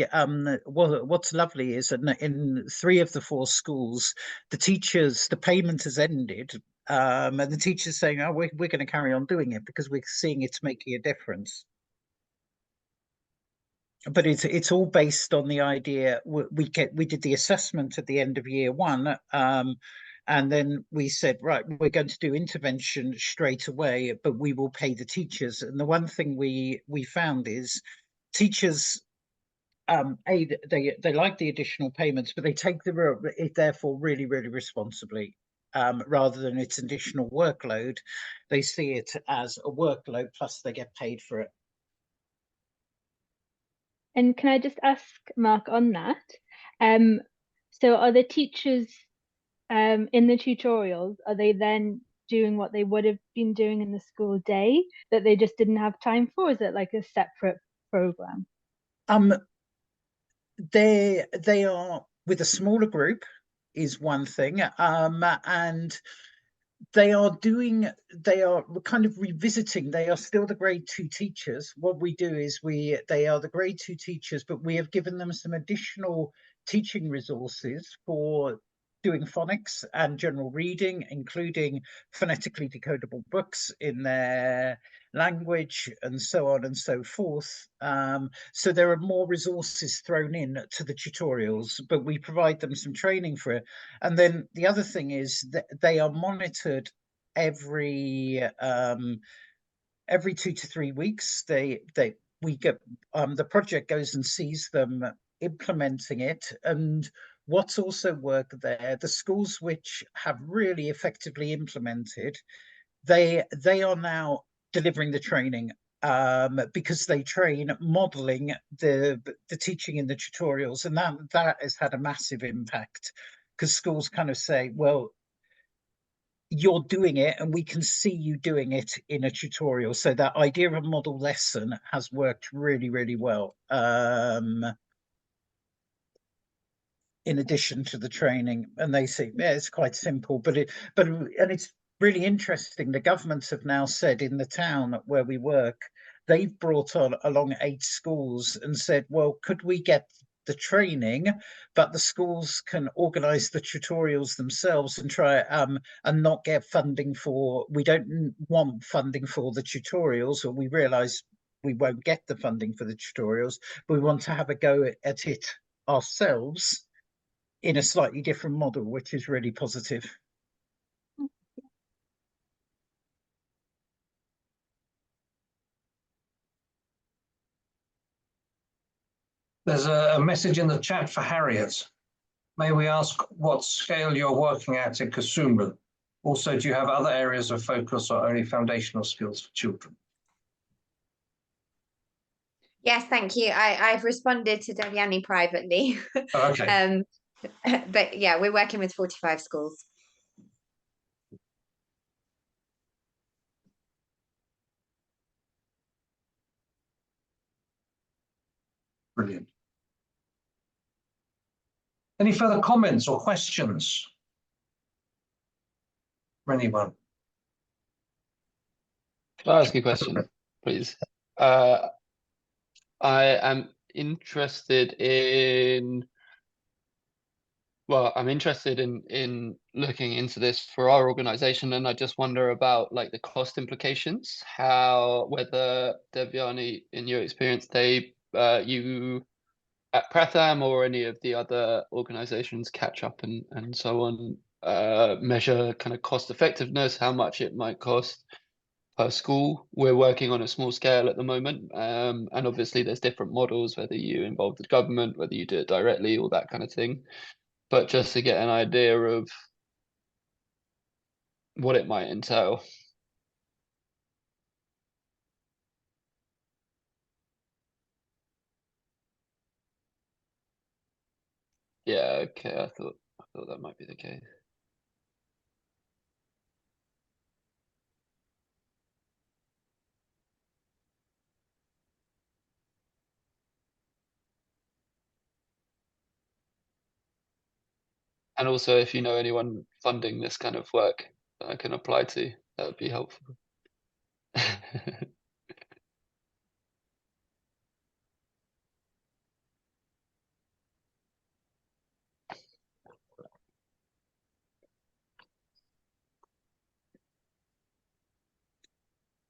what's lovely is that in 3 of the 4 schools, the payment has ended, and the teachers saying, oh, we're going to carry on doing it because we're seeing it's making a difference. But it's all based on the idea we did the assessment at the end of year 1, and then we said, right, we're going to do intervention straight away, but we will pay the teachers. And the one thing we found is teachers, they like the additional payments, but they take it therefore really, really responsibly. Rather than its additional workload, they see it as a workload plus they get paid for it. And can I just ask Mark on that? So are the teachers in the tutorials, are they then doing what they would have been doing in the school day that they just didn't have time for? Is it like a separate program? They are with a smaller group is one thing, and they are kind of revisiting. They are still the grade 2 teachers. What we do is they are the grade 2 teachers, but we have given them some additional teaching resources for doing phonics and general reading, including phonetically decodable books in their language and so on and so forth. So there are more resources thrown in to the tutorials, but we provide them some training for it. And then the other thing is that they are monitored every 2 to 3 weeks. The project goes and sees them implementing it. And what's also worked there, the schools which have really effectively implemented, they are now delivering the training, because they train modeling the teaching in the tutorials, and that has had a massive impact. because schools kind of say, well, you're doing it and we can see you doing it in a tutorial. So that idea of a model lesson has worked really, really well. In addition to the training, and they say, yeah, it's quite simple, but it's really interesting. The governments have now said in the town where we work, they've brought along 8 schools and said, well, could we get the training, but the schools can organize the tutorials themselves and try and not get funding for, we don't want funding for the tutorials, or we realize we won't get the funding for the tutorials, but we want to have a go at it ourselves in a slightly different model, which is really positive. There's a message in the chat for Harriet. May we ask what scale you're working at in Kasumbra? Also, do you have other areas of focus or only foundational skills for children? Yes, thank you. I've responded to Devyani privately. Oh, okay. But yeah, we're working with 45 schools. Brilliant. Any further comments or questions for anyone? Can I ask a question, please? I am interested in, well, I'm interested in looking into this for our organization, and I just wonder about like the cost implications, whether Devyani, in your experience, you at Pratham or any of the other organizations catch up and so on, measure kind of cost effectiveness, how much it might cost per school. We're working on a small scale at the moment, and obviously there's different models, whether you involve the government, whether you do it directly, all that kind of thing. But just to get an idea of what it might entail. Yeah, okay, I thought that might be the case. And also, if you know anyone funding this kind of work that I can apply to, that would be helpful.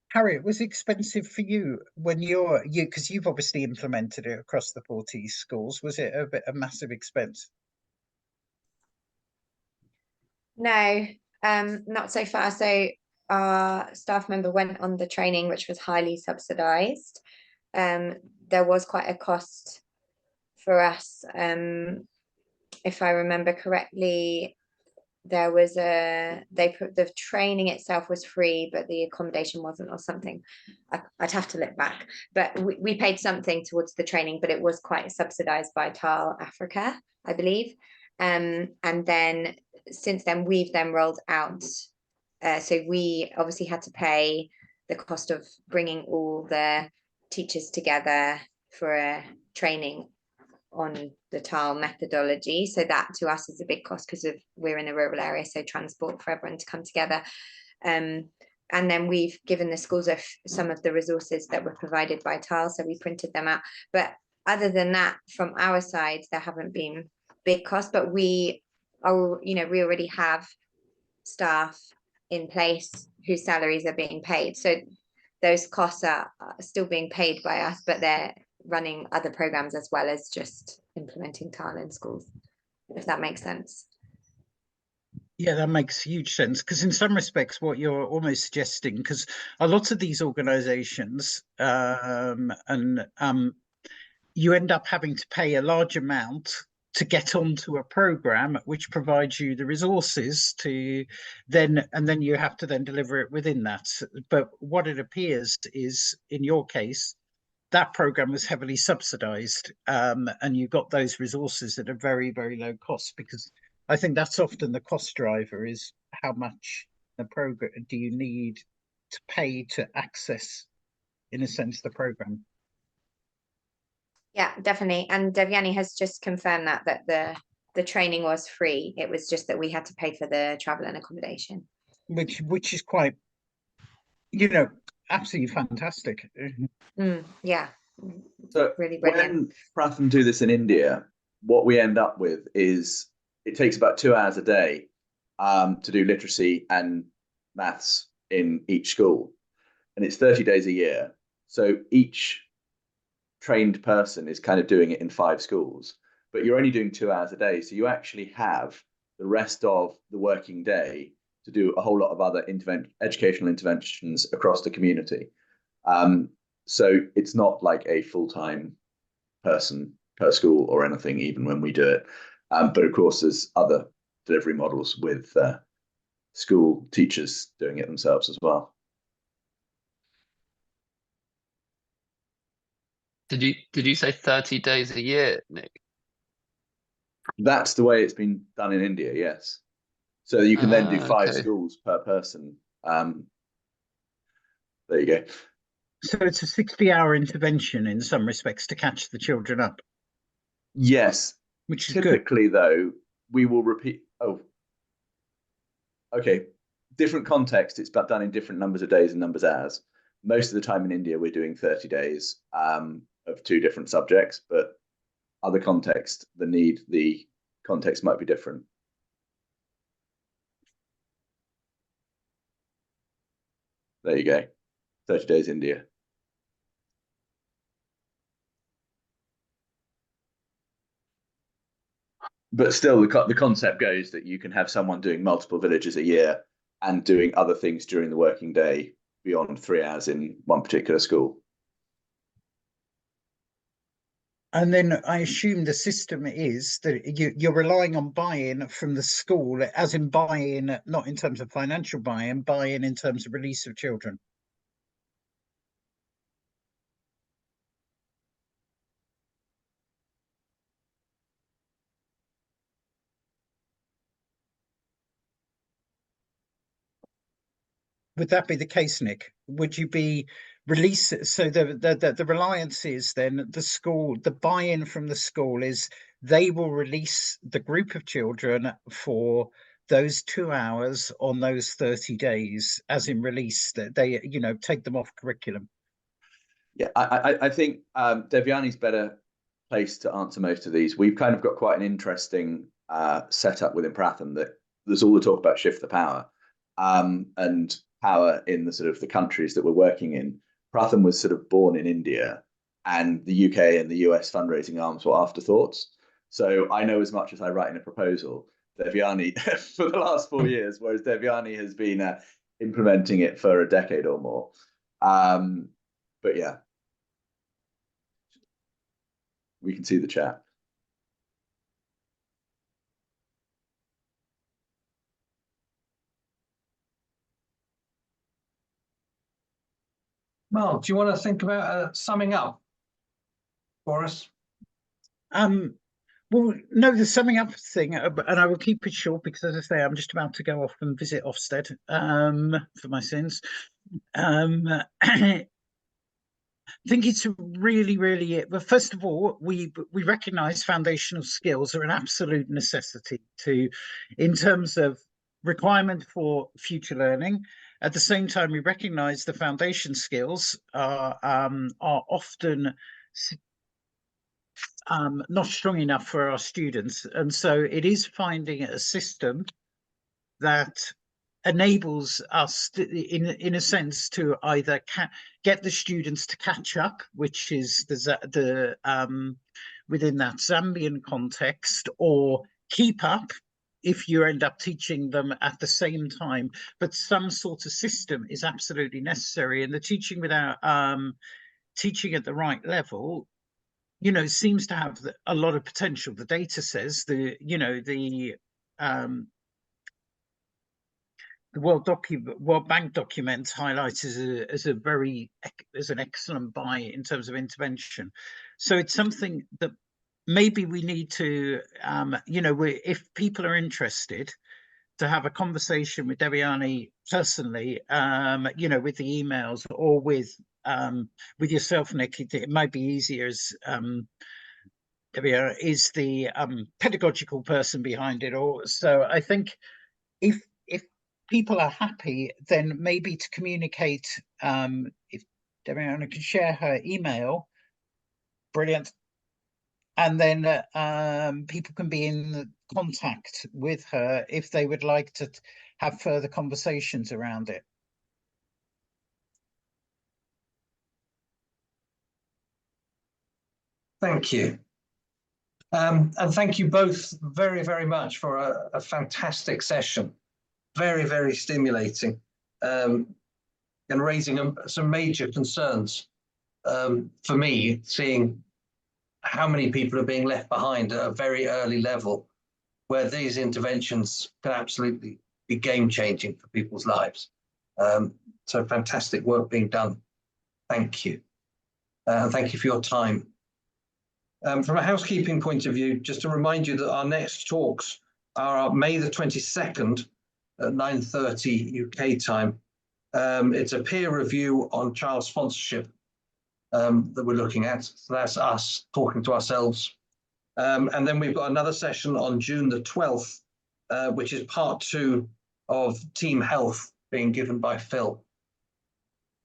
Harriet, was it expensive for you when you because you've obviously implemented it across the 40 schools? Was it a massive expense? No, not so far. So our staff member went on the training, which was highly subsidized. There was quite a cost for us. If I remember correctly, there was the training itself was free, but the accommodation wasn't, or something. I'd have to look back, but we paid something towards the training, but it was quite subsidized by TAL Africa, I believe. And then since then we've then rolled out, so we obviously had to pay the cost of bringing all the teachers together for a training on the TAL methodology. So that to us is a big cost because we're in a rural area, so transport for everyone to come together. And then we've given the schools some of the resources that were provided by TAL, so we printed them out. But other than that, from our side, there haven't been big costs, but we already have staff in place whose salaries are being paid. So those costs are still being paid by us, but they're running other programs as well as just implementing TAL in schools, if that makes sense. Yeah, that makes huge sense, because in some respects what you're almost suggesting, because a lot of these organizations you end up having to pay a large amount to get onto a program which provides you the resources to then you have to then deliver it within that. But what it appears is, in your case, that program was heavily subsidized, and you got those resources at a very, very low cost, because I think that's often the cost driver, is how much the program do you need to pay to access, in a sense, the program. Yeah, definitely. And Devyani has just confirmed that the training was free. It was just that we had to pay for the travel and accommodation. Which is quite, you know, absolutely fantastic. Yeah, So really brilliant. when Pratham do this in India, what we end up with is it takes about 2 hours a day to do literacy and maths in each school, and it's 30 days a year. So each trained person is kind of doing it in 5 schools, but you're only doing 2 hours a day. So you actually have the rest of the working day to do a whole lot of other educational interventions across the community. So it's not like a full-time person per school or anything, even when we do it. But of course, there's other delivery models with school teachers doing it themselves as well. Did you say 30 days a year, Nick? That's the way it's been done in India, yes. So you can then do 5 Okay. schools per person. There you go. So it's a 60-hour intervention in some respects to catch the children up. Yes. Which is typically, good. Though, we will repeat. Oh, okay. Different context. It's done in different numbers of days and numbers of hours. Most of the time in India, we're doing 30 days of 2 different subjects, but other context, the context might be different. There you go. 30 days India. But still, the concept goes that you can have someone doing multiple villages a year and doing other things during the working day beyond 3 hours in one particular school. And then I assume the system is that you're relying on buy-in from the school, as in buy-in, not in terms of financial buy-in, buy-in in terms of release of children. Would that be the case, Nick? Would you be release? So the reliance is then the school, the buy-in from the school is they will release the group of children for those 2 hours on those 30 days, as in release, that they, take them off curriculum. Yeah, I think Devyani's better placed to answer most of these. We've kind of got quite an interesting setup within Pratham, that there's all the talk about shift the power and power in the sort of the countries that we're working in. Pratham was sort of born in India, and the UK and the US fundraising arms were afterthoughts. So I know as much as I write in a proposal. Devyani for the last 4 years, whereas Devyani has been implementing it for a decade or more. But yeah, we can see the chat. Mark, do you want to think about summing up for us? Well, no, the summing up thing, and I will keep it short because, as I say, I'm just about to go off and visit Ofsted for my sins. I think it's really, really it. But first of all, we recognise foundational skills are an absolute necessity in terms of requirement for future learning. At the same time, we recognise the foundation skills are often not strong enough for our students, and so it is finding a system that enables us in a sense to either get the students to catch up, which is the within that Zambian context, or keep up if you end up teaching them at the same time. But some sort of system is absolutely necessary, and the teaching without teaching at the right level seems to have a lot of potential. The data says the World Bank documents highlights as an excellent buy in terms of intervention. So it's something that maybe we need to, you know, if people are interested, to have a conversation with Devyani personally, you know, with the emails, or with yourself, Nick. It might be easier, as Devyani is the pedagogical person behind it all. So I think if people are happy, then maybe to communicate, if Devyani can share her email, brilliant. And then people can be in contact with her if they would like to have further conversations around it. Thank you. And thank you both very, very much for a fantastic session. Very, very stimulating, and raising some major concerns for me, seeing how many people are being left behind at a very early level, where these interventions can absolutely be game-changing for people's lives. So fantastic work being done. Thank you. And thank you for your time. From a housekeeping point of view, just to remind you that our next talks are May the 22nd at 9:30 UK time. It's a peer review on child sponsorship that we're looking at. So that's us talking to ourselves. And then we've got another session on June the 12th, which is part 2 of Team Health being given by Phil.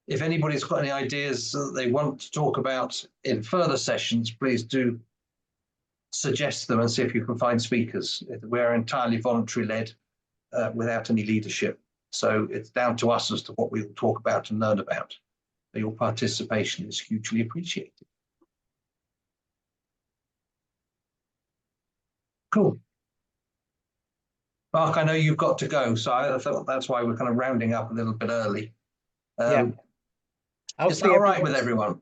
If anybody's got any ideas that they want to talk about in further sessions, please do suggest them and see if you can find speakers. We're entirely voluntary led, without any leadership. So it's down to us as to what we will talk about and learn about. So your participation is hugely appreciated. Cool. Mark, I know you've got to go, so I thought that's why we're kind of rounding up a little bit early. Yeah. Is that all right with everyone?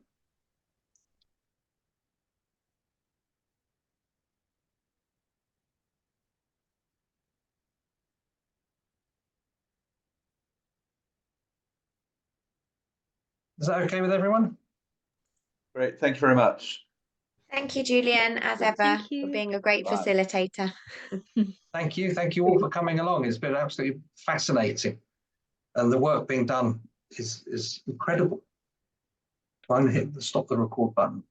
Is that okay with everyone? Great, thank you very much. Thank you, Julian, as ever, Thank you. for being a great Bye. facilitator. Thank you all for coming along. It's been absolutely fascinating. And the work being done is incredible. Try and stop the record button.